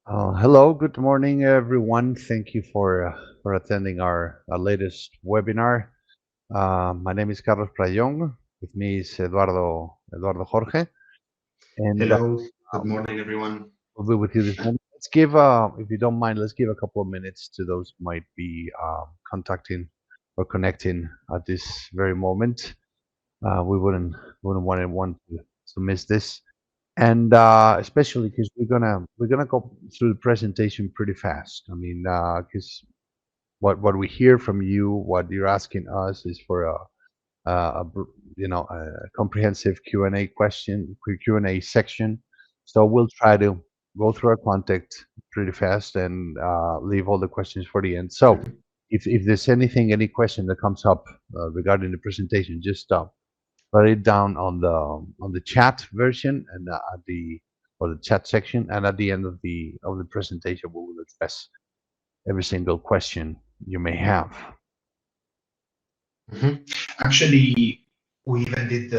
Hello, good morning, everyone. Thank you for attending our latest webinar. My name is Carlos Prayón. With me is Eduardo Jorge, and Hello, good morning, everyone. we'll be with you this morning. Let's give, if you don't mind, let's give a couple of minutes to those who might be contacting or connecting at this very moment. We wouldn't want anyone to miss this, and especially because we're gonna go through the presentation pretty fast. I mean, because what we hear from you, what you're asking us is for a comprehensive Q&A Q&A section. So we'll try to go through our contact pretty fast and leave all the questions for the end. So Mhm. if there's any question that comes up regarding the presentation, just write it down on the chat version and at the or the chat section, and at the end of the presentation, we will address every single question you may have. Actually, we even did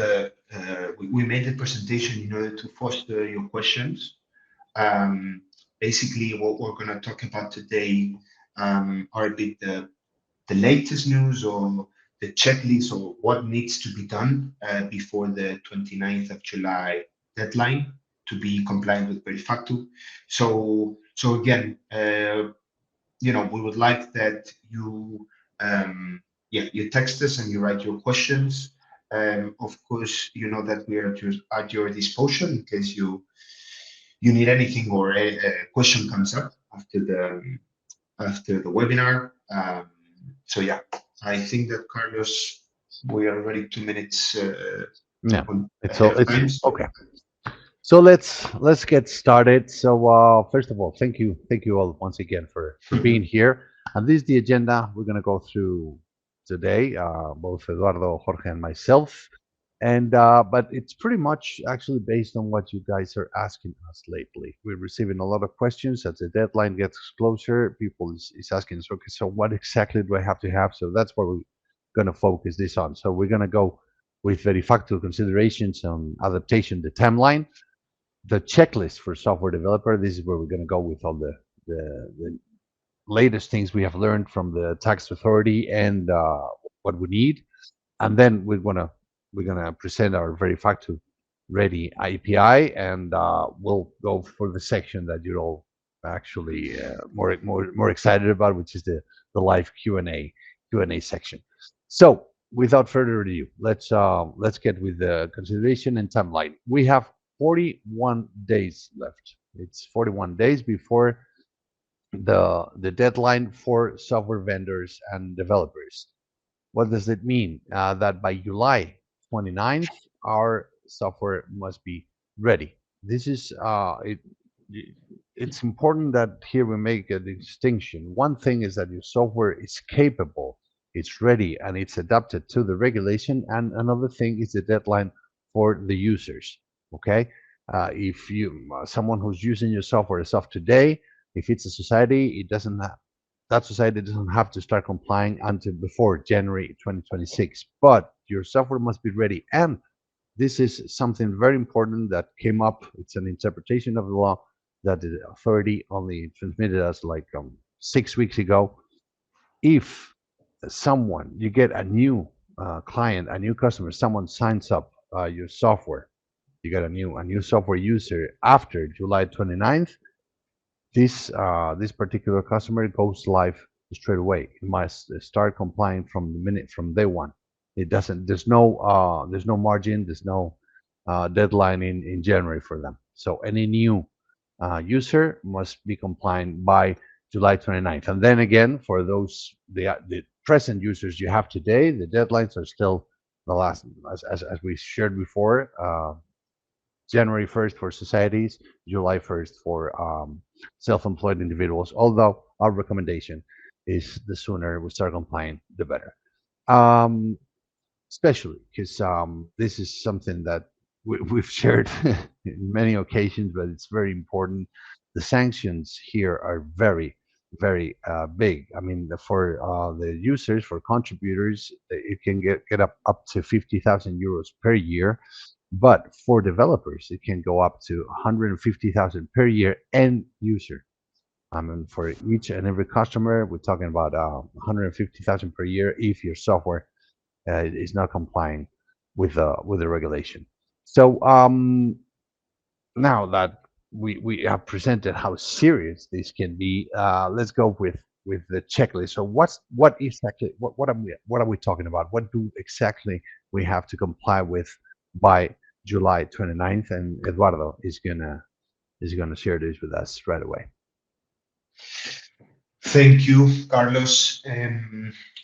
we made the presentation in order to foster your questions. Basically, what we're going to talk about today are a bit the latest news or the checklist or what needs to be done before the 29th of July deadline to be compliant with Verifactu. So again, we would like that you, you text us and you write your questions. Of course, you know that we are at your disposal in case you need anything or a question comes up after the webinar. So yeah, I think that Carlos, we are already 2 minutes Yeah, ahead of it's time. okay. So let's get started. So first of all, thank you all once again for being here. And this is the agenda we're going to go through today, both Eduardo, Jorge, and myself. And but it's pretty much actually based on what you guys are asking us lately. We're receiving a lot of questions as the deadline gets closer. People is asking us, okay, so what exactly do I have to have? So that's what we're going to focus this on. So we're going to go with very factual considerations on adaptation, the timeline, the checklist for software developer. This is where we're going to go with all the latest things we have learned from the tax authority and what we need. And then we're gonna present our Verifactu ready API, and we'll go for the section that you're all actually more excited about, which is the live Q&A section. So without further ado, let's get with the consideration and timeline. We have 41 days left. It's 41 days before the deadline for software vendors and developers. What does it mean? That by July 29th, our software must be ready. This is it's important that here we make a distinction. One thing is that your software is capable, it's ready, and it's adapted to the regulation. And another thing is the deadline for the users. Okay, if you someone who's using your software as of today, if it's a society, it doesn't have that society doesn't have to start complying until before January 2026. But your software must be ready. And this is something very important that came up. It's an interpretation of the law that the authority only transmitted us like 6 weeks ago. If someone, you get a new client, a new customer, someone signs up your software, you get a new software user after July 29th, this particular customer goes live straight away. It must start complying from day one. It doesn't. There's no margin. There's no deadline in January for them. So any new user must be compliant by July 29th. And then again, for the present users you have today, the deadlines are still the last, as we shared before. January 1st for societies, July 1st for self-employed individuals. Although our recommendation is the sooner we start complying, the better. Um, Especially because this is something that we've shared in many occasions, but it's very important. The sanctions here are very big. I mean, for the users, for contributors, it can get up to 50,000 euros per year, but for developers, it can go up to 150,000 per year end user. I mean, for each and every customer, we're talking about 150,000 per year if your software is not complying with the regulation. So now that we have presented how serious this can be, let's go with the checklist. So what exactly what are we talking about? What do exactly we have to comply with by July 29th? And Eduardo is gonna share this with us right away. Thank you, Carlos.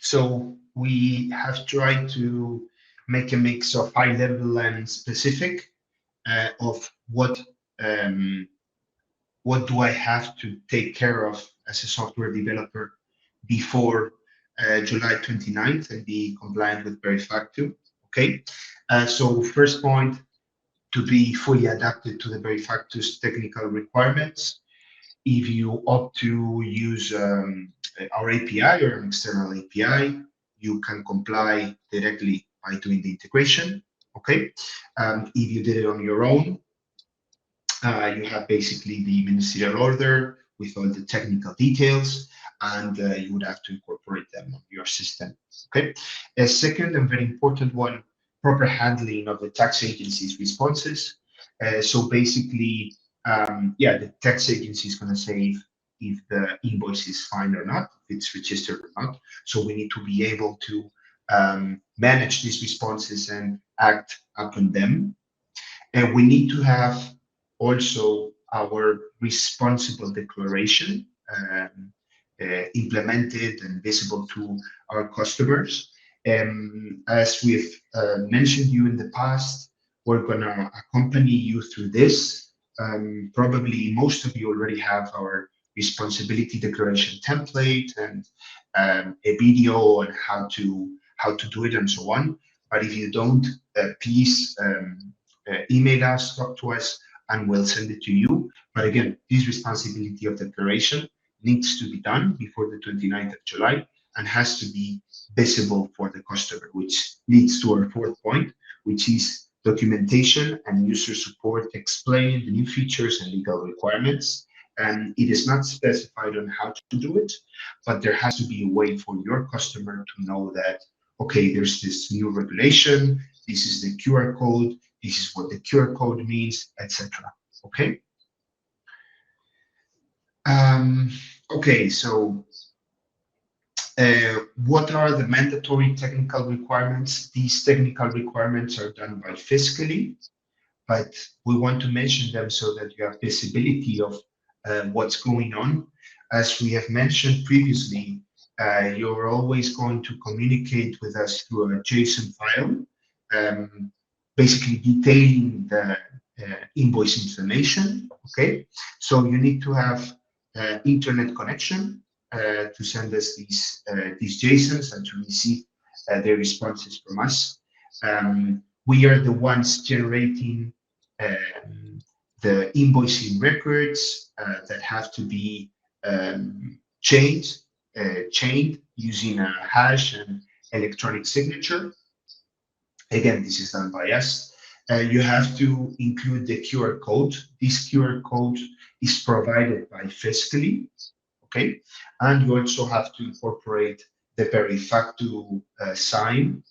So we have tried to make a mix of high level and specific of um, what do I have to take care of as a software developer before July 29th and be compliant with Verifactu. Okay. So first point, to be fully adapted to the Verifactu's technical requirements. If you opt to use our API or an external API, you can comply directly by doing the integration. Okay. If you did it on your own, you have basically the ministerial order with all the technical details, and you would have to incorporate them on your system. Okay. A second and very important one, proper handling of the tax agency's responses. So basically, yeah, the tax agency is going to say if the invoice is fine or not, if it's registered or not. So we need to be able to manage these responses and act upon them. And we need to have also our responsible declaration implemented and visible to our customers. As we've mentioned you in the past, we're going to accompany you through this. Probably most of you already have our responsibility declaration template and a video on how to do it and so on. But if you don't, please email us, talk to us, and we'll send it to you. But again, this responsibility of declaration needs to be done before the 29th of July and has to be visible for the customer, which leads to our fourth point, which is documentation and user support explaining the new features and legal requirements. And it is not specified on how to do it, but there has to be a way for your customer to know that, okay, there's this new regulation, this is the QR code, this is what the QR code means, etc. Okay. Um, okay, so what are the mandatory technical requirements? These technical requirements are done by Fiscally, but we want to mention them so that you have visibility of what's going on. As we have mentioned previously, you're always going to communicate with us through a JSON file, um, basically detailing the invoice information. Okay, so you need to have internet connection to send us these JSONs and to receive their responses from us. We are the ones generating um, the invoicing records that have to be chained using a hash and electronic signature. Again, this is done by us. You have to include the QR code. This QR code is provided by Fiscally, okay? And you also have to incorporate the Verifactu sign.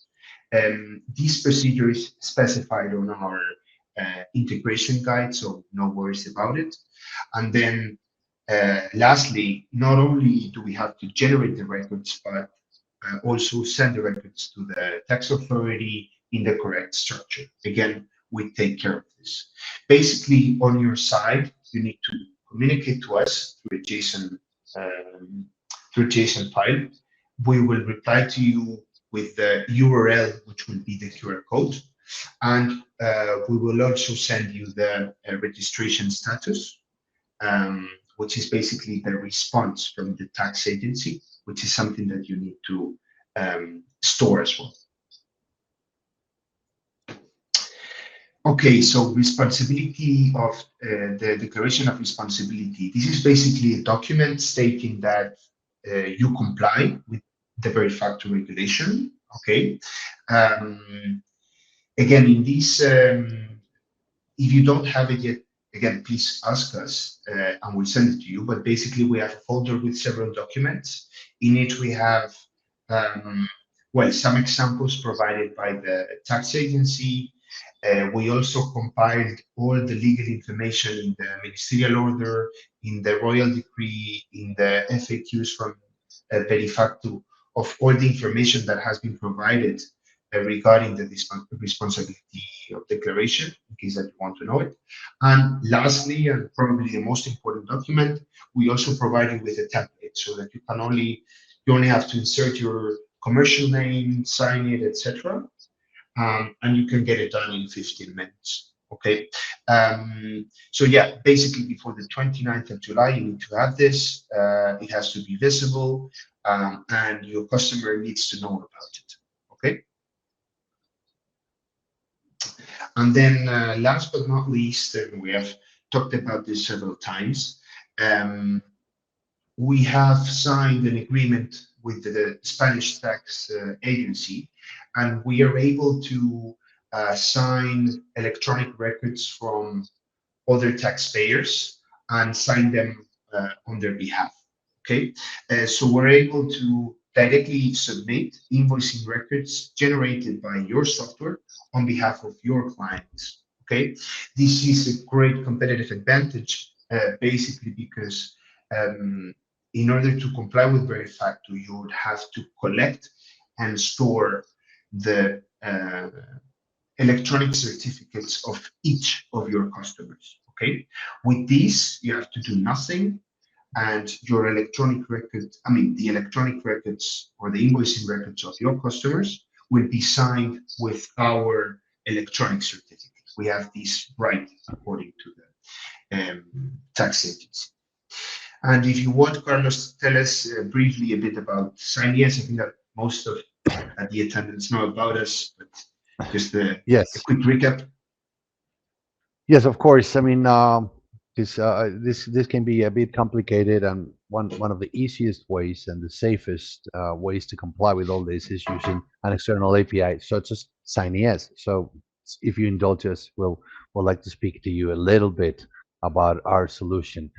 This procedure is specified on our integration guide, so no worries about it. And then lastly, not only do we have to generate the records, but also send the records to the tax authority in the correct structure. Again, we take care of this. Basically, on your side, you need to communicate to us through a um, JSON file. We will reply to you with the URL, which will be the QR code, and we will also send you the registration status, which is basically the response from the tax agency, which is something that you need to store as well. Okay, so responsibility of the declaration of responsibility. This is basically a document stating that you comply with the Verifactu regulation. Okay. Again, in this, if you don't have it yet, again, please ask us and we'll send it to you. But basically, we have a folder with several documents. In it, we have, um, well, some examples provided by the tax agency. We also compiled all the legal information in the ministerial order, in the royal decree, in the FAQs from Verifactu of all the information that has been provided regarding the responsibility of declaration, in case that you want to know it. And lastly, and probably the most important document, we also provide you with a template so that you only have to insert your commercial name, sign it, etc. And you can get it done in 15 minutes. Okay. So yeah, basically before the 29th of July, you need to have this. It has to be visible, and your customer needs to know about it. Okay. And then last but not least, and we have talked about this several times, um, we have signed an agreement with the Spanish tax agency, and we are able to sign electronic records from other taxpayers and sign them on their behalf. Okay, so we're able to directly submit invoicing records generated by your software on behalf of your clients. Okay, this is a great competitive advantage, basically because in order to comply with Verifactu, you would have to collect and store the electronic certificates of each of your customers. Okay, with this, you have to do nothing, and your electronic record, I mean, the electronic records or the invoicing records of your customers will be signed with our electronic certificate. We have this right according to the tax agency. And if you want, Carlos, tell us briefly a bit about SignYes. I think that most of the attendants know about us, but just a Yes. quick recap. Yes, of course. I mean, this can be a bit complicated, and one of the easiest ways and the safest ways to comply with all this is using an external API such as SignES. So, if you indulge us, we'll like to speak to you a little bit about our solution.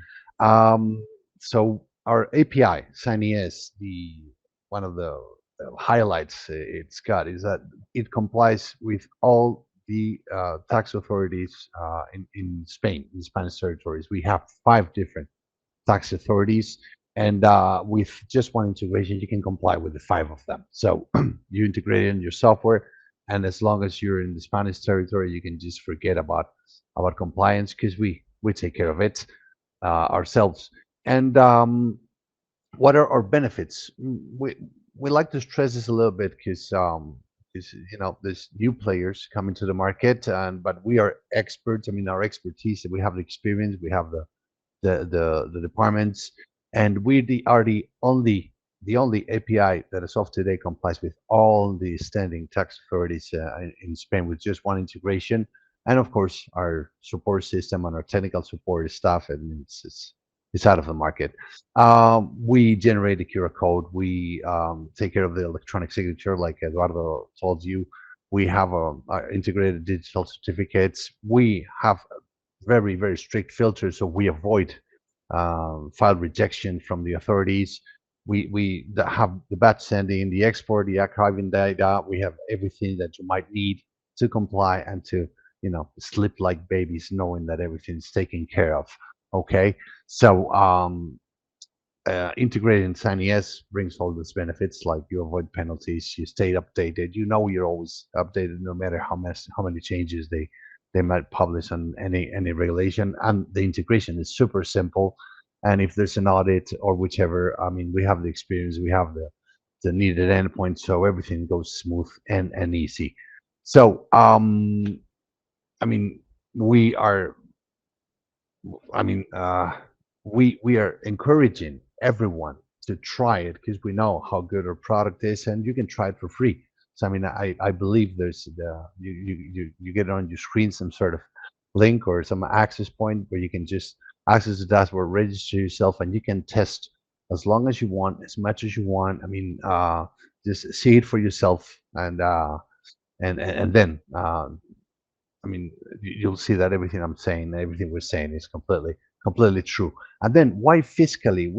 So, our API SignES, the one of the highlights it's got is that it complies with all the tax authorities in Spain, in Spanish territories. We have 5 different tax authorities, and with just one integration, you can comply with the 5 of them. So you integrate it in your software, and as long as you're in the Spanish territory, you can just forget about compliance because we take care of it ourselves. And what are our benefits? We like to stress this a little bit because there's new players coming to the market, and but we are experts. I mean, our expertise, we have the experience, we have the departments, and are the only API that as of today complies with all the standing tax authorities in Spain with just one integration. And of course, our support system and our technical support staff, and it's out of the market. We generate the QR code. We take care of the electronic signature, like Eduardo told you. We have integrated digital certificates. We have very, very strict filters, so we avoid file rejection from the authorities. We have the batch sending, the export, the archiving data. We have everything that you might need to comply and to sleep like babies, knowing that everything's taken care of. Okay, so integrating SignES brings all these benefits, like you avoid penalties, you stay updated, you're always updated no matter how many changes they might publish on any regulation, and the integration is super simple. And if there's an audit or whichever, I mean, we have the experience, we have the needed endpoint, so everything goes smooth and easy. So I mean, we are I mean, we are encouraging everyone to try it because we know how good our product is, and you can try it for free. So I mean, I believe there's you get on your screen some sort of link or some access point where you can just access the dashboard, register yourself, and you can test as long as you want, as much as you want. I mean, just see it for yourself, and then I mean, you'll see that everything I'm saying, everything we're saying is completely true. And then why fiscally?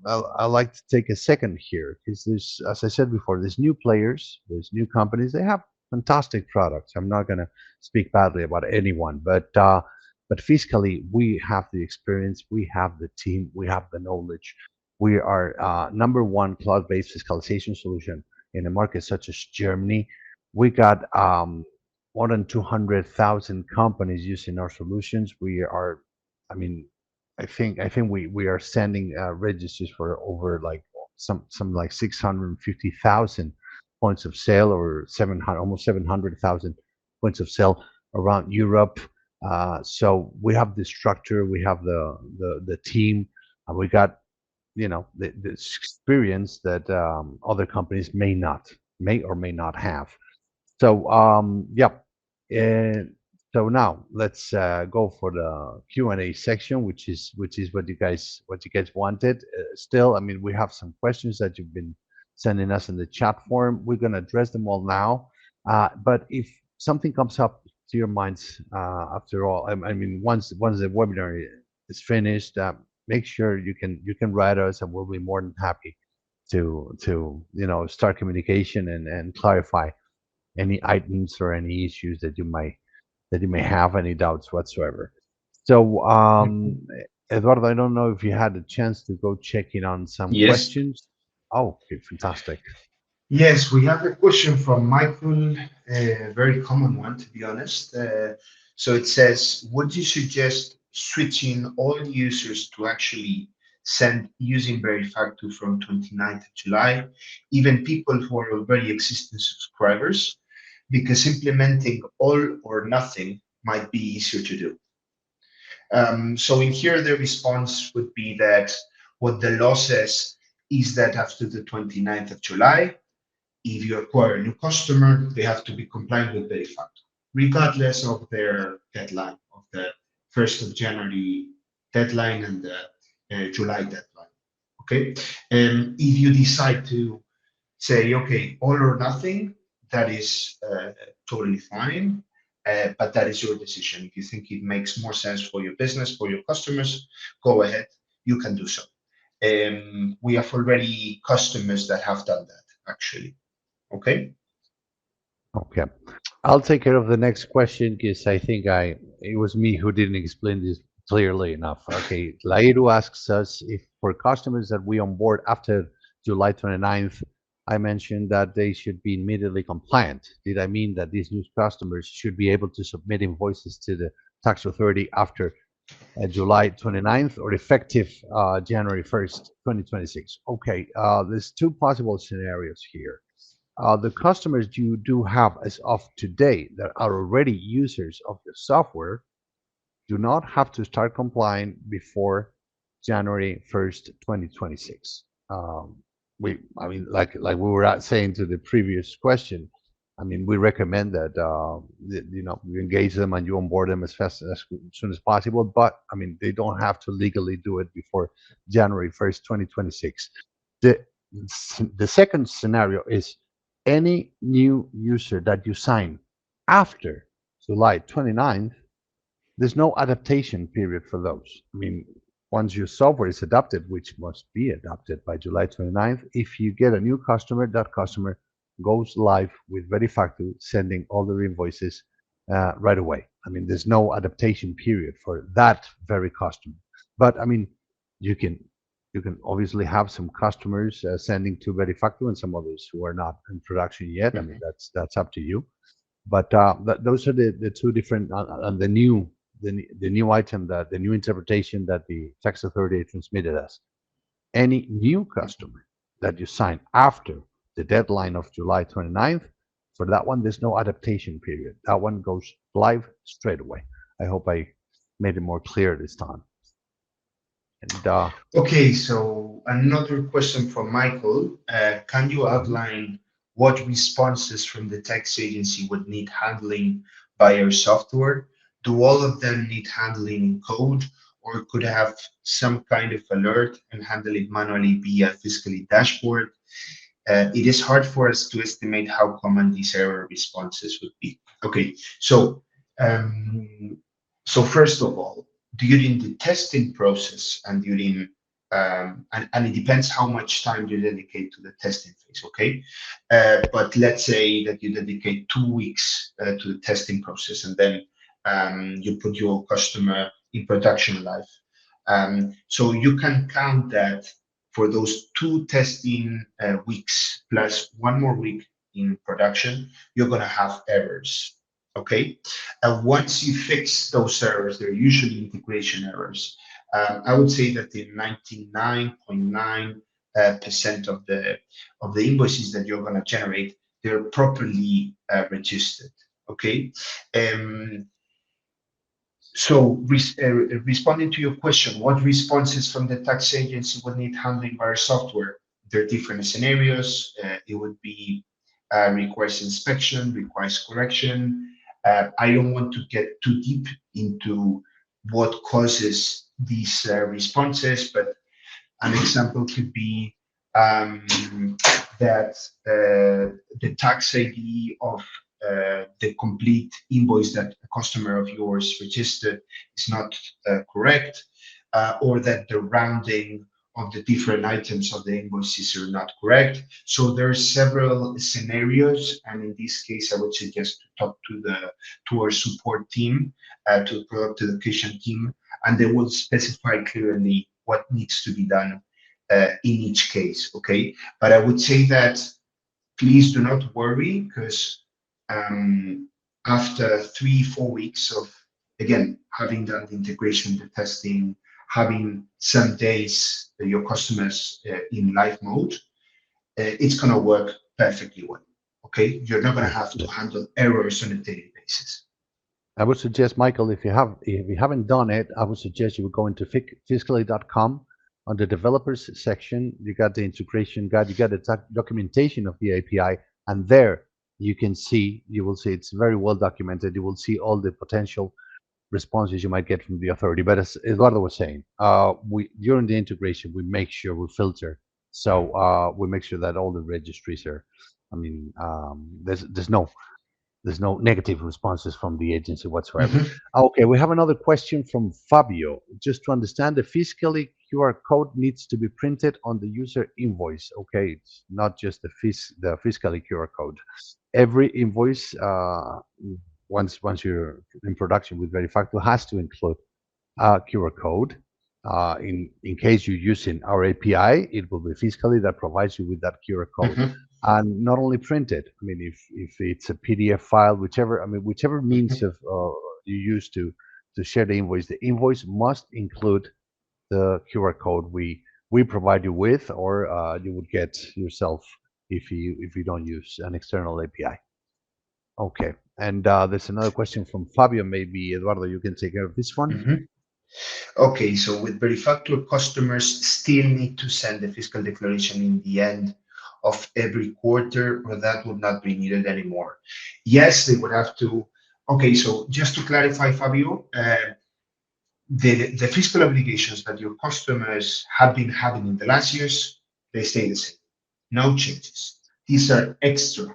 I like to take a second here because there's, as I said before, there's new players, there's new companies. They have fantastic products. I'm not going to speak badly about anyone, but fiscally, we have the experience, we have the team, we have the knowledge. We are number one cloud-based fiscalization solution in a market such as Germany. We got more than 200,000 companies using our solutions. We are, I mean, I think we are sending registers for over like some like 650,000 points of sale, or 700, almost 700,000 points of sale around Europe. So we have the structure, we have the team, and we got, the experience that other companies may or may not have. So yeah, and so now let's go for the Q&A section, which is what you guys wanted. Still, I mean, we have some questions that you've been sending us in the chat form. We're gonna address them all now. But if something comes up to your minds after all, I mean, once the webinar is finished, make sure you can write us, and we'll be more than happy to start communication and clarify any items or any issues that you may have, any doubts whatsoever. So, Mhm. Eduardo, I don't know if you had a chance to go check in on some Yes. questions. Oh, okay, fantastic. Yes, we have a question from Michael, a very common one, to be honest. So it says, would you suggest switching all users to actually send using Verifactu from 29th of July, even people who are already existing subscribers? Because implementing all or nothing might be easier to do. So in here, the response would be that what the law says is that after the 29th of July, if you acquire a new customer, they have to be compliant with Verifactu, regardless of their deadline, of the 1st of January deadline and the July deadline. Okay. If you decide to say, okay, all or nothing, that is totally fine. But that is your decision. If you think it makes more sense for your business, for your customers, go ahead. You can do so. We have already customers that have done that, actually. Okay. Okay. I'll take care of the next question because I think it was me who didn't explain this clearly enough. Okay. Lairu asks us if for customers that we onboard after July 29th, I mentioned that they should be immediately compliant. Did I mean that these new customers should be able to submit invoices to the tax authority after July 29th or effective January 1st, 2026? Okay. There's two possible scenarios here. The customers you do have as of today that are already users of the software do not have to start complying before January 1st, 2026. I mean, like we were saying to the previous question, I mean, we recommend that you engage them and you onboard them as soon as possible. But I mean, they don't have to legally do it before January 1st, 2026. The the second scenario is any new user that you sign after July 29th, there's no adaptation period for those. I mean, once your software is adopted, which must be adopted by July 29th, if you get a new customer, that customer goes live with Verifactu, sending all their invoices right away. I mean, there's no adaptation period for that very customer. But I mean, you can you can obviously have some customers sending to Verifactu and some others who are not in production yet. I mean, Mhm. that's up to you. But those are the two different and the new item, that the new interpretation that the tax authority transmitted us. Any new customer that you sign after the deadline of July 29th, for that one, there's no adaptation period. That one goes live straight away. I hope I made it more clear this time. And Okay, so another question from Michael. Can you mhm. outline what responses from the tax agency would need handling by your software? Do all of them need handling in code, or could I have some kind of alert and handle it manually via Fiscally dashboard? It is hard for us to estimate how common these error responses would be. Okay, so Um, so first of all, during the testing process and and it depends how much time you dedicate to the testing phase, okay? But let's say that you dedicate 2 weeks to the testing process and then you put your customer in production live. So you can count that for those two testing weeks plus one more week in production, you're going to have errors. Okay. And once you fix those errors, they're usually integration errors. I would say that in 99.9% of the invoices that you're going to generate, they're properly registered. Okay. Um, Responding to your question, what responses from the tax agency would need handling by our software? There are different scenarios. It would be requires inspection, requires correction. I don't want to get too deep into what causes these responses, but an example could be that the tax ID of the complete invoice that a customer of yours registered is not correct, or that the rounding of the different items of the invoices are not correct. So there are several scenarios, and in this case, I would suggest to talk to our support team, to the product education team, and they will specify clearly what needs to be done in each case. Okay, but I would say that please do not worry because after 3, 4 weeks of again having done the integration, the testing, having some days your customers in live mode, it's going to work perfectly well. Okay, you're not going to have to Yeah. handle errors on a daily basis. I would suggest, Michael, if you haven't done it, I would suggest you would go into fiskaly.com. On the developers section, you got the integration guide, you got the documentation of the API, and there you will see it's very well documented. You will see all the potential responses you might get from the authority. But as Eduardo was saying, we during the integration we make sure we filter, so we make sure that all the registries are. I mean, there's no negative responses from the agency whatsoever. Mhm, Okay, we have another question from Fabio. Just to understand, the fiscally QR code needs to be printed on the user invoice. Okay, it's not just the fiscally QR code. Every invoice, once you're in production with Verifactu, has to include QR code. In case you're using our API, it will be fiscally that provides you with that QR code, mhm, and not only printed. I mean, if it's a PDF file, whichever means mhm. of you use to share the invoice must include the QR code we provide you with, or you would get yourself if you don't use an external API. Okay, and there's another question from Fabio. Maybe Eduardo, you can take care of this one. Mhm. Okay, so with Verifactor, customers still need to send the fiscal declaration in the end of every quarter, or that would not be needed anymore. Yes, they would have to. Okay, so just to clarify, Fabio, the fiscal obligations that your customers have been having in the last years, they stay the same. No changes. These are extra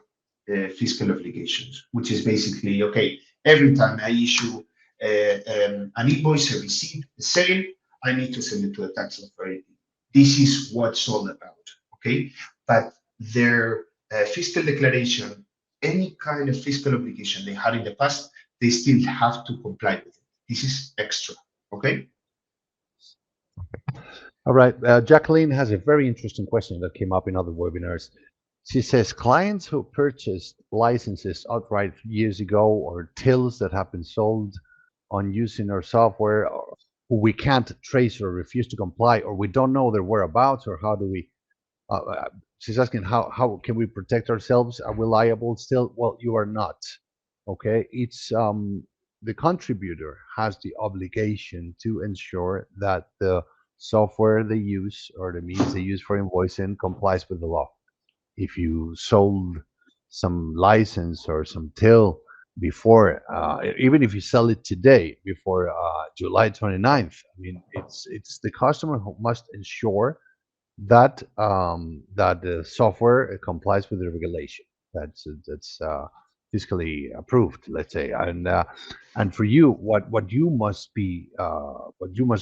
fiscal obligations, which is basically okay. Every time I issue an invoice, a receipt, a sale, I need to send it to a tax authority. This is what's all about. Okay, but their fiscal declaration, any kind of fiscal obligation they had in the past, they still have to comply with it. This is extra. Okay. All right. Jacqueline has a very interesting question that came up in other webinars. She says clients who purchased licenses outright years ago, or tills that have been sold on using our software, or who we can't trace or refuse to comply, or we don't know their whereabouts, or how do we she's asking how can we protect ourselves? Are we liable still? Well, you are not. Okay, it's the contributor has the obligation to ensure that the software they use or the means they use for invoicing complies with the law. If you sold some license or some till before, even if you sell it today before July 29th, I mean, it's the customer who must ensure that the software complies with the regulation. That's fiscally approved, let's say. And for you, what you must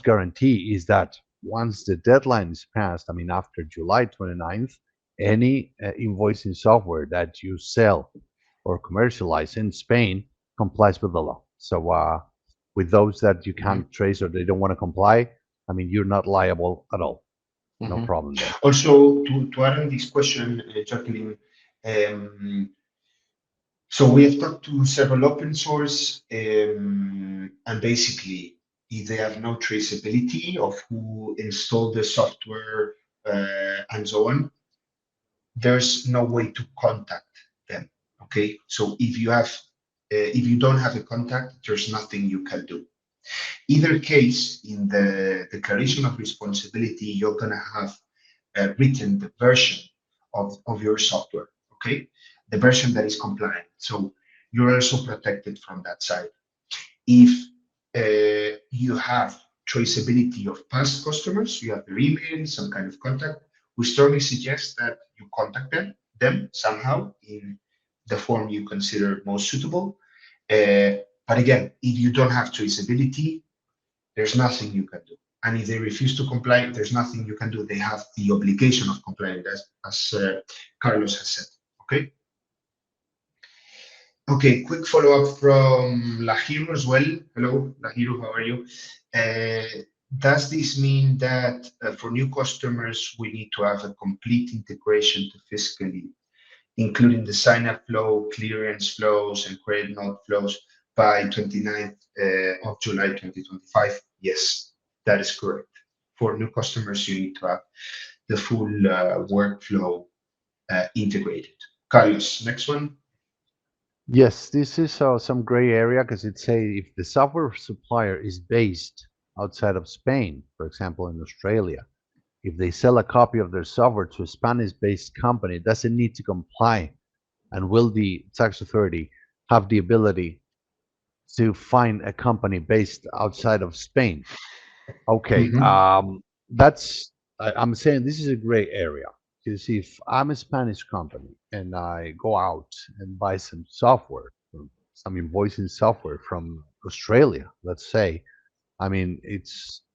guarantee is that once the deadline is passed, I mean after July 29th, any invoicing software that you sell or commercialize in Spain complies with the law. So with those that you Mhm, can't trace or they don't want to comply, I mean you're not liable at all. No mhm. problem there. Also, to add on this question, Jacqueline, um, so we have talked to several open source, and basically, if they have no traceability of who installed the software and so on, there's no way to contact them. Okay, so if you don't have a contact, there's nothing you can do. Either case, in the declaration of responsibility, you're gonna have written the version of your software, okay? The version that is compliant. So you're also protected from that side. If you have traceability of past customers, you have their email, some kind of contact, we strongly suggest that you contact them somehow in the form you consider most suitable. But again, if you don't have traceability, there's nothing you can do. And if they refuse to comply, there's nothing you can do. They have the obligation of complying, as Carlos has said. Okay. Okay. Quick follow up from Lahiro as well. Hello, Lahiro. How are you? Does this mean that for new customers we need to have a complete integration to Fiscally, including the sign-up flow, clearance flows, and credit note flows by 29th of July 2025? Yes, that is correct. For new customers, you need to have the full workflow integrated. Carlos, next one. Yes, this is some gray area because it say if the software supplier is based outside of Spain, for example, in Australia, if they sell a copy of their software to a Spanish-based company, it doesn't need to comply. And will the tax authority have the ability to find a company based outside of Spain? Okay, Mhm, that's I'm saying this is a gray area because if I'm a Spanish company and I go out and buy some software, some invoicing software from Australia, let's say, I mean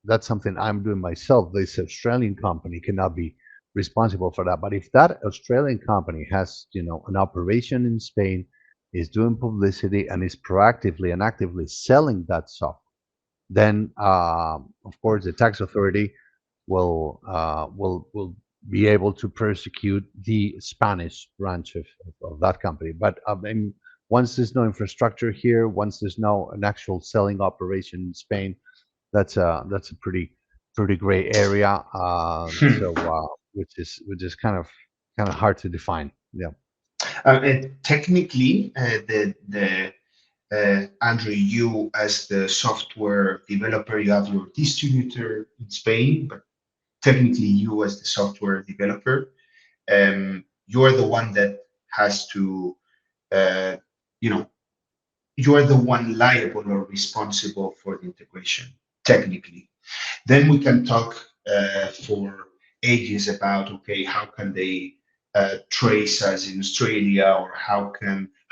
that's something I'm doing myself. This Australian company cannot be responsible for that. But if that Australian company has, an operation in Spain, is doing publicity and is proactively and actively selling that software, then of course the tax authority will be able to prosecute the Spanish branch of that company. But I mean, once there's no infrastructure here, once there's no an actual selling operation in Spain, that's a pretty gray area. hmm. Which is kind of hard to define. Yeah. Technically, Andrew, you as the software developer, you have your distributor in Spain, but technically you as the software developer, you're the one that has to, uh, you know, you're the one liable or responsible for the integration, technically. Then we can talk for ages about, okay, how can they trace us in Australia, or how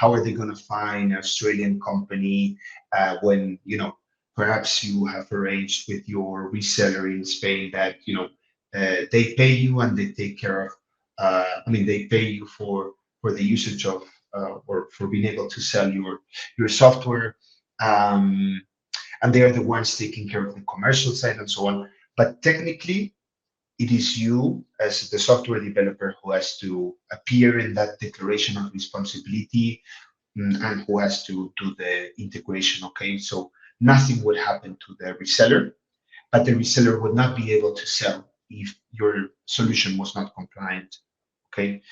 are they going to find an Australian company when perhaps you have arranged with your reseller in Spain that they pay you and they take care of. I mean, they pay you for the usage of or for being able to sell your software. Um, and they are the ones taking care of the commercial side and so on. But technically, it is you as the software developer who has to appear in that declaration of responsibility, and who has to do the integration. Okay, so nothing would happen to the reseller, but the reseller would not be able to sell if your solution was not compliant. Okay,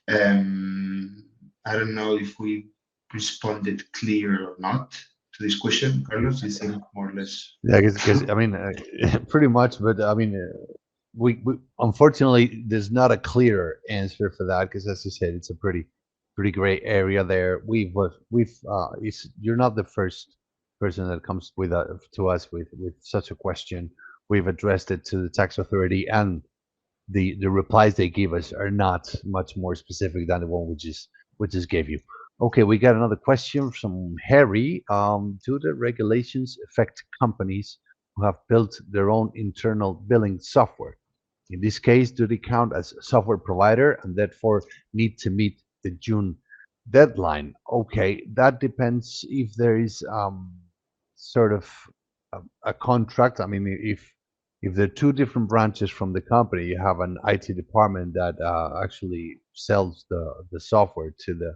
um, I don't know if we responded clear or not to this question, Carlos. I think more or less. Yeah, because I mean, pretty much. But I mean, we unfortunately there's not a clear answer for that because, as you said, it's a pretty gray area there. You're not the first person that comes to us with such a question. We've addressed it to the tax authority, and the replies they give us are not much more specific than the one we just gave you. Okay, we got another question from Harry. Do the regulations affect companies who have built their own internal billing software? In this case, do they count as a software provider and therefore need to meet the June deadline? Okay, that depends if there is sort of a contract. I mean, if there are two different branches from the company, you have an IT department that actually sells the software to the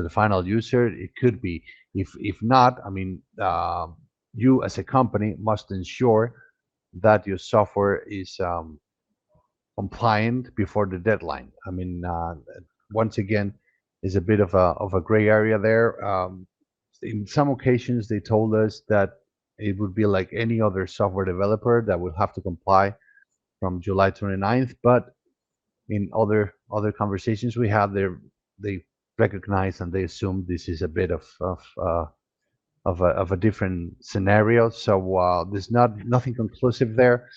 final user. It could be. If not, I mean, you as a company must ensure that your software is compliant before the deadline. I mean, once again, is a bit of a gray area there. In some occasions, they told us that it would be like any other software developer that would have to comply from July 29th. But in other conversations we had, they recognize and they assume this is a bit of a different scenario. So there's nothing conclusive there.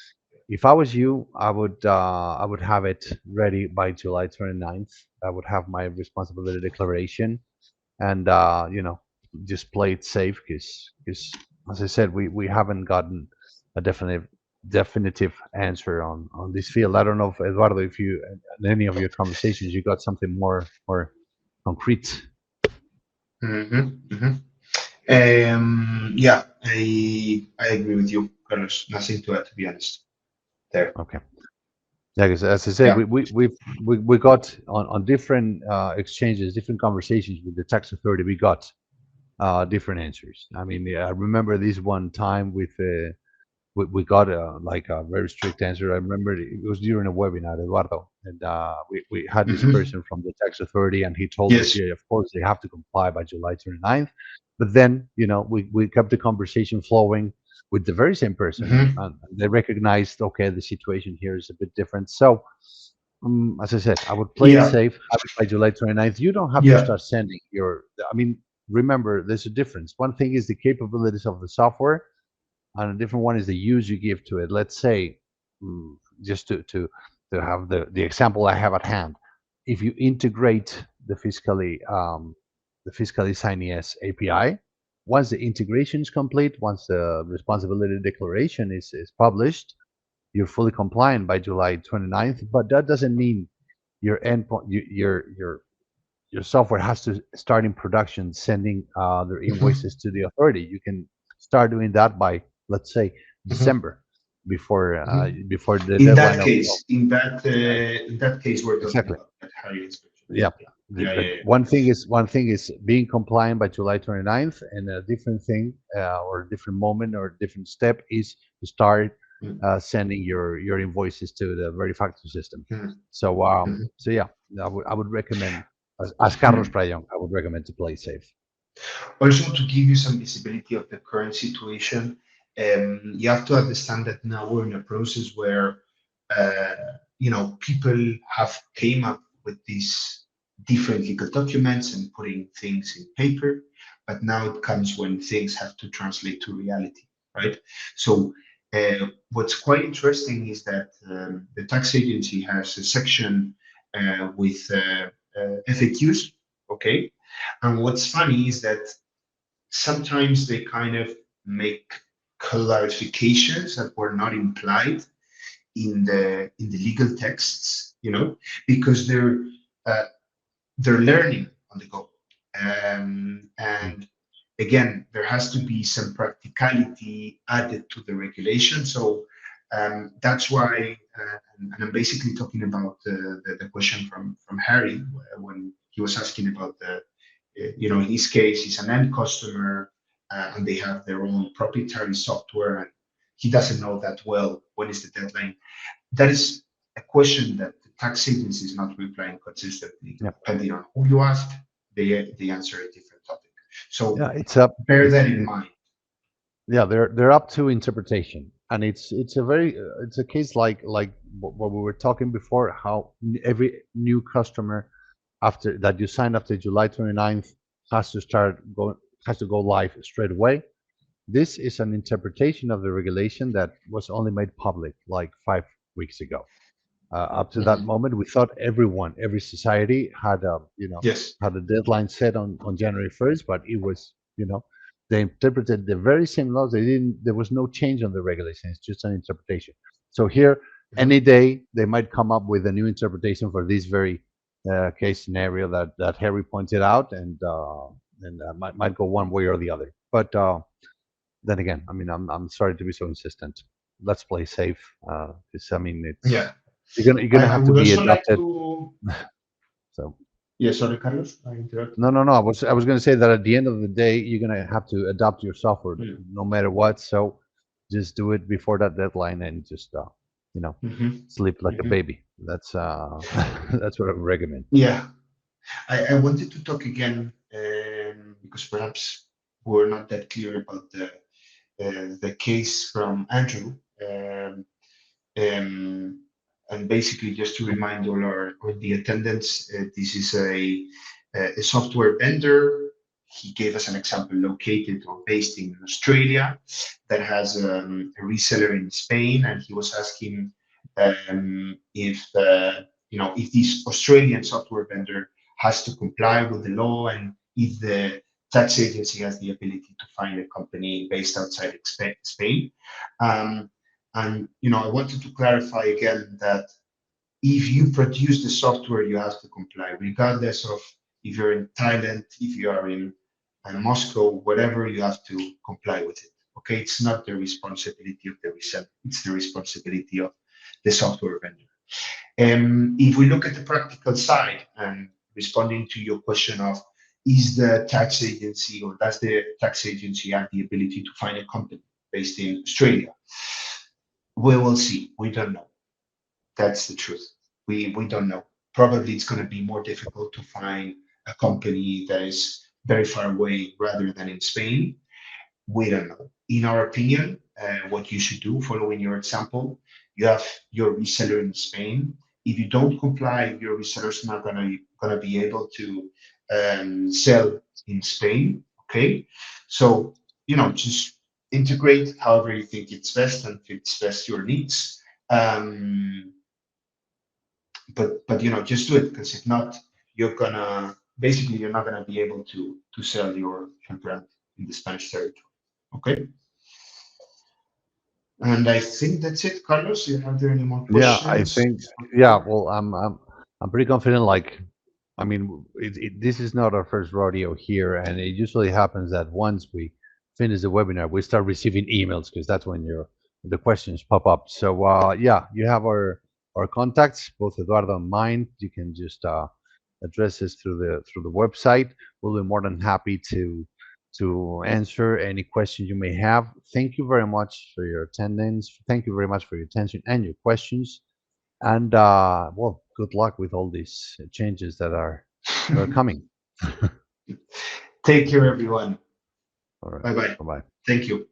If I was you, I would have it ready by July 29th. I would have my responsibility declaration and just play it safe because as I said, we haven't gotten a definitive answer on this field. I don't know if Eduardo, if you in any of your conversations you got something more concrete. Hmm. Yeah, I agree with you, Carlos. Nothing to add, to be honest. There. Okay. Yeah, 'cause as I said, Yeah. we got on different exchanges, different conversations with the tax authority. We got different answers. I mean, yeah, I remember this one time with we got like a very strict answer. I remember it was during a webinar, Eduardo, and we had this Hmm. person from the tax authority, and he told us, Yes. yeah, of course they have to comply by July 29th. But then, we kept the conversation flowing with the very same person, Hmm. and they recognized, okay, the situation here is a bit different. So, as I said, I would play it Yeah. safe, have it by July 29th. You don't have to Yeah. start sending I mean, remember, there's a difference. One thing is the capabilities of the software, and a different one is the use you give to it. Let's say, mm, just to have the example I have at hand, if you integrate the fiscally signes API, once the integration is complete, once the responsibility declaration is published, you're fully compliant by July 29th. But that doesn't mean your endpoint, your software has to start in production sending their Hmm. invoices to the authority. You can start doing that by, let's say, Hmm. December, Hmm. before the In deadline that of case, in that case, we're talking exactly. about that higher inspection. Yeah. Yeah. Yeah. But Yeah. Yeah. one thing is being compliant by July 29th, and a different thing or a different moment or a different step is to start Mm. sending your invoices to the Verifactu system. Mm. So yeah, I would recommend, as Carlos Mm. Prayong, I would recommend to play safe. Also, to give you some visibility of the current situation, you have to understand that now we're in a process where, people have came up with these different legal documents and putting things in paper, but now it comes when things have to translate to reality, right? So, what's quite interesting is that the tax agency has a section with FAQs, okay? And what's funny is that sometimes they kind of make clarifications that were not implied in the legal texts, because uh, they're learning on the go. Mm. And again, there has to be some practicality added to the regulation. So that's why, and I'm basically talking about the question from Harry when he was asking about in his case, he's an end customer and they have their own proprietary software and he doesn't know that well when is the deadline. That is a question that the tax agency is not replying consistently. Yeah, Depending on who you ask, they answer a different topic. So yeah, it's up. bear that in mind. Yeah, they're up to interpretation, and it's a very it's a case like what we were talking before. How every new customer after that you sign after July 29th has to start go has to go live straight away. This is an interpretation of the regulation that was only made public like 5 weeks ago. Up to that Mhm. moment, we thought everyone, every society had a, Yes. had a deadline set on January 1st, but it was, they interpreted the very same laws. They didn't. There was no change on the regulation. It's just an interpretation. So here, any Mhm. day they might come up with a new interpretation for this very case scenario that Harry pointed out, and might go one way or the other. But then again, I mean, I'm sorry to be so insistent. Let's play safe. Because I mean, Yeah. you're gonna I have to would be also like adapted. to. So Yeah, sorry, Carlos, I interrupted. no, no, no. I was gonna say that at the end of the day, you're gonna have to adapt your software Mm. no matter what. So just do it before that deadline and just you know, Mhm. sleep like a Mhm. baby. That's that's what I would recommend. Yeah, I wanted to talk again because perhaps we're not that clear about the case from Andrew. Um, and basically, just to remind all the attendants, this is a software vendor. He gave us an example located or based in Australia that has a reseller in Spain, and he was asking if if this Australian software vendor has to comply with the law and if the tax agency has the ability to find a company based outside Spain. Um, and I wanted to clarify again that if you produce the software, you have to comply, regardless of if you're in Thailand, if you are in Moscow, whatever, you have to comply with it. Okay, it's not the responsibility of the reseller; it's the responsibility of the software vendor. If we look at the practical side and responding to your question of is the tax agency or does the tax agency have the ability to find a company based in Australia? We will see. We don't know. That's the truth. We don't know. Probably it's going to be more difficult to find a company that is very far away rather than in Spain. We don't know. In our opinion, what you should do, following your example, you have your reseller in Spain. If you don't comply, your reseller is not gonna be able to sell in Spain. Okay, so just integrate however you think it's best and fits best your needs. Um, but just do it because if not, you're not gonna be able to sell your brand in the Spanish territory. Okay. And I think that's it, Carlos. You have there any more Yeah, I questions? think. Yeah, well, I'm pretty confident. Like, I mean, this is not our first rodeo here, and it usually happens that once we finish the webinar, we start receiving emails because that's when the questions pop up. So yeah, you have our contacts, both Eduardo and mine. You can just address us through the website. We'll be more than happy to answer any questions you may have. Thank you very much for your attendance. Thank you very much for your attention and your questions. And well, good luck with all these changes that are coming. Take care, everyone. All right. Bye bye. Bye bye. Thank you.